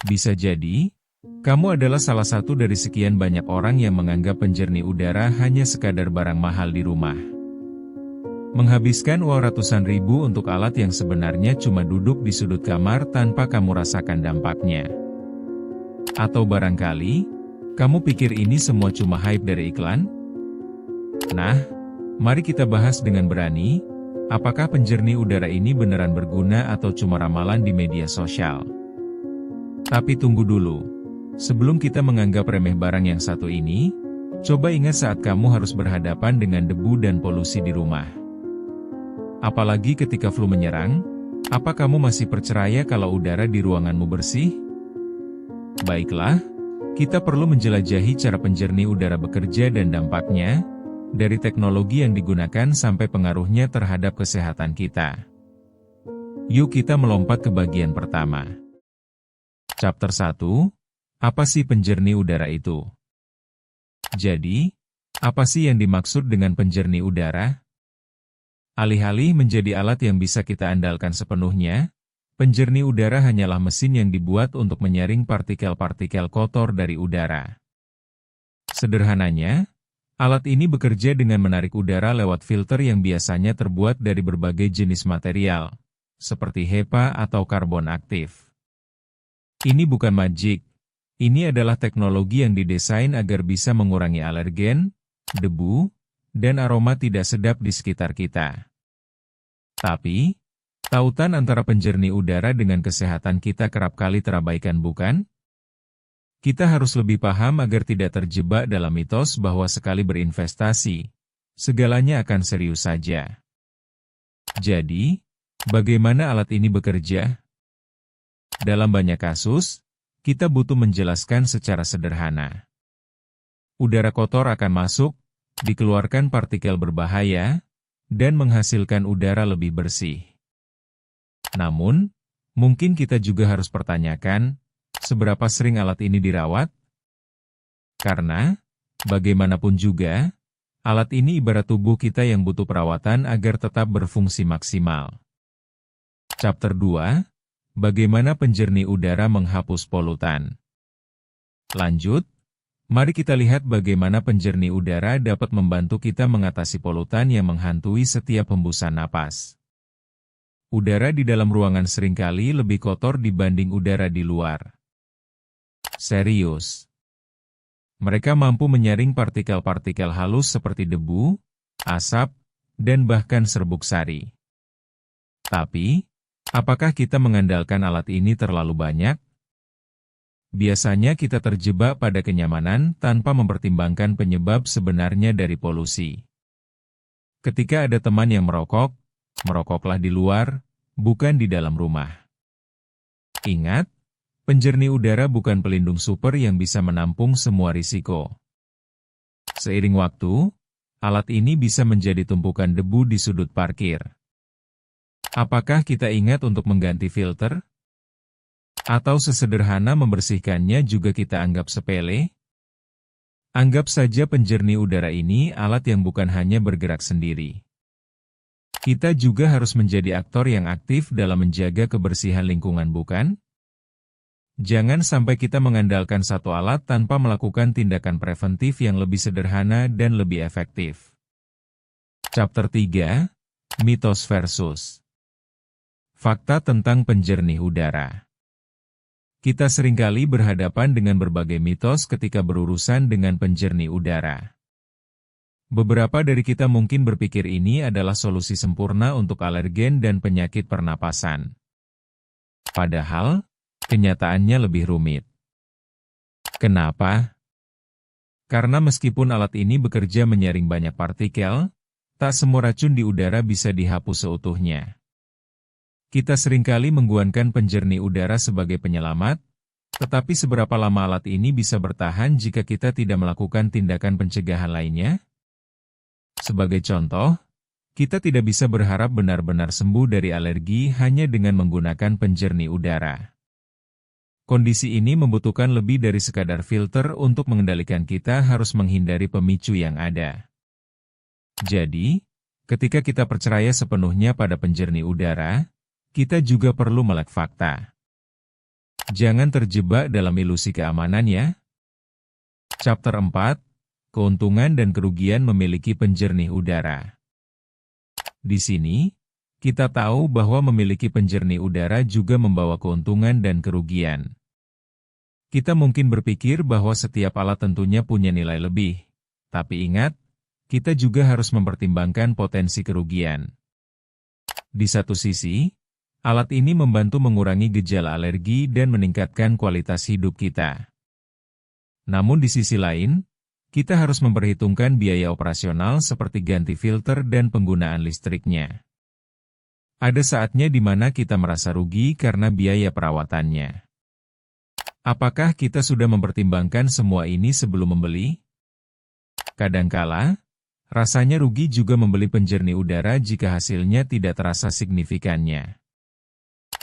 Bisa jadi, kamu adalah salah satu dari sekian banyak orang yang menganggap penjernih udara hanya sekadar barang mahal di rumah. Menghabiskan uang ratusan ribu untuk alat yang sebenarnya cuma duduk di sudut kamar tanpa kamu rasakan dampaknya. Atau barangkali, kamu pikir ini semua cuma hype dari iklan? Nah, mari kita bahas dengan berani, apakah penjernih udara ini beneran berguna atau cuma ramalan di media sosial? Tapi tunggu dulu, sebelum kita menganggap remeh barang yang satu ini, coba ingat saat kamu harus berhadapan dengan debu dan polusi di rumah. Apalagi ketika flu menyerang, apa kamu masih percaya kalau udara di ruanganmu bersih? Baiklah, kita perlu menjelajahi cara penjernih udara bekerja dan dampaknya, dari teknologi yang digunakan sampai pengaruhnya terhadap kesehatan kita. Yuk kita melompat ke bagian pertama. Chapter 1, apa sih penjernih udara itu? Jadi, apa sih yang dimaksud dengan penjernih udara? Alih-alih menjadi alat yang bisa kita andalkan sepenuhnya, penjernih udara hanyalah mesin yang dibuat untuk menyaring partikel-partikel kotor dari udara. Sederhananya, alat ini bekerja dengan menarik udara lewat filter yang biasanya terbuat dari berbagai jenis material, seperti HEPA atau karbon aktif. Ini bukan magic, ini adalah teknologi yang didesain agar bisa mengurangi alergen, debu, dan aroma tidak sedap di sekitar kita. Tapi, tautan antara penjernih udara dengan kesehatan kita kerap kali terabaikan bukan? Kita harus lebih paham agar tidak terjebak dalam mitos bahwa sekali berinvestasi, segalanya akan serius saja. Jadi, bagaimana alat ini bekerja? Dalam banyak kasus, kita butuh menjelaskan secara sederhana. Udara kotor akan masuk, dikeluarkan partikel berbahaya, dan menghasilkan udara lebih bersih. Namun, mungkin kita juga harus pertanyakan, seberapa sering alat ini dirawat? Karena, bagaimanapun juga, alat ini ibarat tubuh kita yang butuh perawatan agar tetap berfungsi maksimal. Chapter 2, bagaimana penjernih udara menghapus polutan? Lanjut, mari kita lihat bagaimana penjernih udara dapat membantu kita mengatasi polutan yang menghantui setiap hembusan napas. Udara di dalam ruangan seringkali lebih kotor dibanding udara di luar. Serius. Mereka mampu menyaring partikel-partikel halus seperti debu, asap, dan bahkan serbuk sari. Tapi, apakah kita mengandalkan alat ini terlalu banyak? Biasanya kita terjebak pada kenyamanan tanpa mempertimbangkan penyebab sebenarnya dari polusi. Ketika ada teman yang merokok, merokoklah di luar, bukan di dalam rumah. Ingat, penjernih udara bukan pelindung super yang bisa menampung semua risiko. Seiring waktu, alat ini bisa menjadi tumpukan debu di sudut parkir. Apakah kita ingat untuk mengganti filter? Atau sesederhana membersihkannya juga kita anggap sepele? Anggap saja penjernih udara ini alat yang bukan hanya bergerak sendiri. Kita juga harus menjadi aktor yang aktif dalam menjaga kebersihan lingkungan bukan? Jangan sampai kita mengandalkan satu alat tanpa melakukan tindakan preventif yang lebih sederhana dan lebih efektif. Chapter 3, Mitos versus Fakta tentang penjernih udara. Kita seringkali berhadapan dengan berbagai mitos ketika berurusan dengan penjernih udara. Beberapa dari kita mungkin berpikir ini adalah solusi sempurna untuk alergen dan penyakit pernapasan. Padahal, kenyataannya lebih rumit. Kenapa? Karena meskipun alat ini bekerja menyaring banyak partikel, tak semua racun di udara bisa dihapus seutuhnya. Kita seringkali menggunakan penjernih udara sebagai penyelamat, tetapi seberapa lama alat ini bisa bertahan jika kita tidak melakukan tindakan pencegahan lainnya? Sebagai contoh, kita tidak bisa berharap benar-benar sembuh dari alergi hanya dengan menggunakan penjernih udara. Kondisi ini membutuhkan lebih dari sekadar filter untuk mengendalikan kita harus menghindari pemicu yang ada. Jadi, ketika kita percaya sepenuhnya pada penjernih udara, kita juga perlu melek fakta. Jangan terjebak dalam ilusi keamanan ya. Chapter 4, Keuntungan dan Kerugian Memiliki Penjernih Udara. Di sini, kita tahu bahwa memiliki penjernih udara juga membawa keuntungan dan kerugian. Kita mungkin berpikir bahwa setiap alat tentunya punya nilai lebih, tapi ingat, kita juga harus mempertimbangkan potensi kerugian. Di satu sisi, alat ini membantu mengurangi gejala alergi dan meningkatkan kualitas hidup kita. Namun di sisi lain, kita harus memperhitungkan biaya operasional seperti ganti filter dan penggunaan listriknya. Ada saatnya di mana kita merasa rugi karena biaya perawatannya. Apakah kita sudah mempertimbangkan semua ini sebelum membeli? Kadangkala, rasanya rugi juga membeli penjernih udara jika hasilnya tidak terasa signifikannya.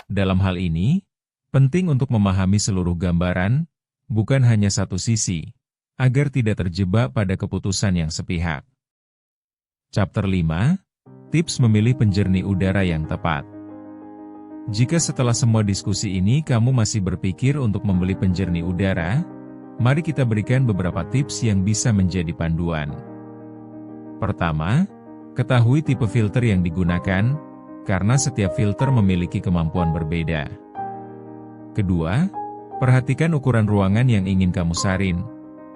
Dalam hal ini, penting untuk memahami seluruh gambaran, bukan hanya satu sisi, agar tidak terjebak pada keputusan yang sepihak. Chapter 5, Tips Memilih Penjernih Udara yang Tepat. Jika setelah semua diskusi ini kamu masih berpikir untuk membeli penjernih udara, mari kita berikan beberapa tips yang bisa menjadi panduan. Pertama, ketahui tipe filter yang digunakan, karena setiap filter memiliki kemampuan berbeda. Kedua, perhatikan ukuran ruangan yang ingin kamu saring.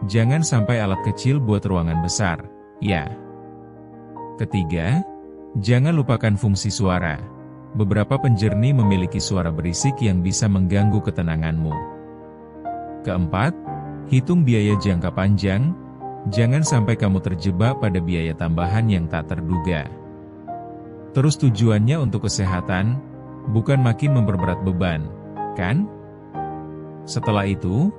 Jangan sampai alat kecil buat ruangan besar, ya. Ketiga, jangan lupakan fungsi suara. Beberapa penjernih memiliki suara berisik yang bisa mengganggu ketenanganmu. Keempat, hitung biaya jangka panjang. Jangan sampai kamu terjebak pada biaya tambahan yang tak terduga. Terus tujuannya untuk kesehatan, bukan makin memperberat beban, kan? Setelah itu,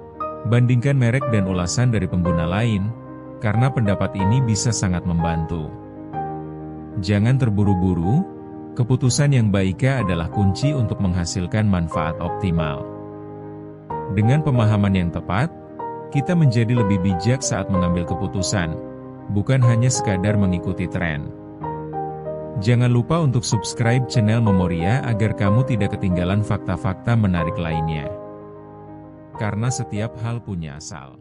bandingkan merek dan ulasan dari pengguna lain, karena pendapat ini bisa sangat membantu. Jangan terburu-buru, keputusan yang baik adalah kunci untuk menghasilkan manfaat optimal. Dengan pemahaman yang tepat, kita menjadi lebih bijak saat mengambil keputusan, bukan hanya sekadar mengikuti tren. Jangan lupa untuk subscribe channel Memoria agar kamu tidak ketinggalan fakta-fakta menarik lainnya. Karena setiap hal punya asal.